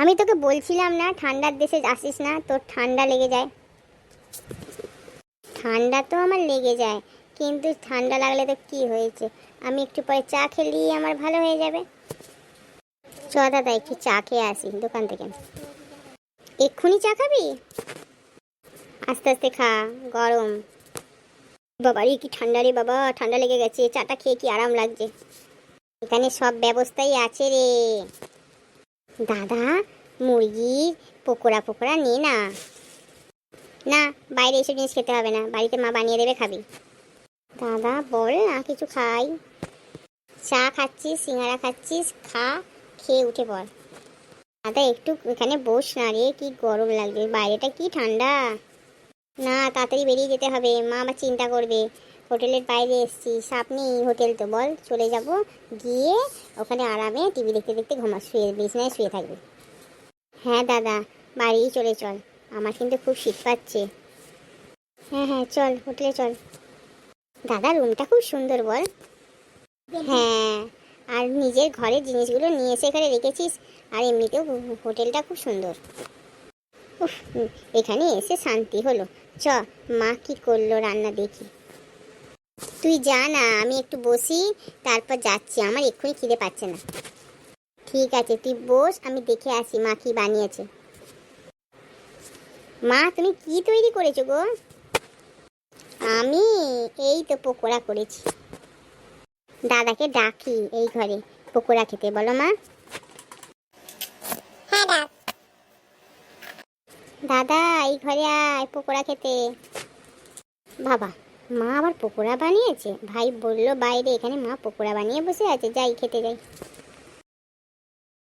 আমি তোকে বলছিলাম না ঠান্ডার দেশে আসিস না, তোর ঠান্ডা লেগে যায়। ঠান্ডা তো আমার লেগে যায়, কিন্তু ঠান্ডা লাগলে তো কি হয়েছে, আমি একটু পরে চা খেলেই আমার ভালো হয়ে যাবে। চ দাদা একটু চা খেয়ে আসি দোকান থেকে। এক্ষুনি চা খাবি? আস্তে আস্তে খা, গরম। বাবা রে কি ঠান্ডা রে বাবা, ঠান্ডা লেগে গেছে, চাটা খেয়ে কি আরাম লাগছে। এখানে সব ব্যবস্থাই আছে রে দাদা। মুরগির পকোড়া পকোড়া নে না। না, বাইরে এসব জিনিস খেতে হবে না, বাড়িতে মা বানিয়ে দেবে, খাবি? দাদা বল না কিছু খাই। চা খাচ্ছিস, সিঙ্গারা খাচ্ছিস, খা, খেয়ে উঠে পড়। দাদা একটু এখানে বস না রে, কি গরম লাগবে, বাইরেটা কি ঠান্ডা। না, তাড়াতাড়ি বেরিয়ে যেতে হবে, মা আবার চিন্তা করবে। হোটেলের বাইরে এসছি, সামনেই হোটেল তো, বল চলে যাব, গিয়ে ওখানে আরামে টিভি দেখতে দেখতে শুয়ে বিছানায় শুয়ে থাকবে। হ্যাঁ দাদা, বাড়িই চলে চল, আমার কিন্তু খুব শীত পাচ্ছে। হ্যাঁ হ্যাঁ চল, হোটেলে চল। দাদা রুমটা খুব সুন্দর বল। হ্যাঁ, আর নিজের ঘরের জিনিসগুলো নিয়ে এসে এখানে রেখেছিস, আর এমনিতেও হোটেলটা খুব সুন্দর। উফ, এখানে এসে শান্তি হলো। চ, মা কি করলো রান্না দেখি। তুই যা না, আমি একটু বসি, তারপর যাচ্ছি, আমার এক্ষুনি খিদে পাচ্ছে না। ঠিক আছে তুই বস, আমি দেখে আসি মা কি বানিয়েছে। মা তুমি কি তৈরি করেছো গো? আমি এই তো পকোড়া করেছি। দাদাকে ডাকি এই ঘরে পকোড়া খেতে, বলো মা। হ্যাঁ ডাক। দাদা এই ঘরে আয় পকোড়া খেতে। বাবা, মা আবার পকোড়া বানিয়েছে? ভাই বললো বাইরে, এখানে মা পকোড়া বানিয়ে বসে আছে, যাই খেতে যাই।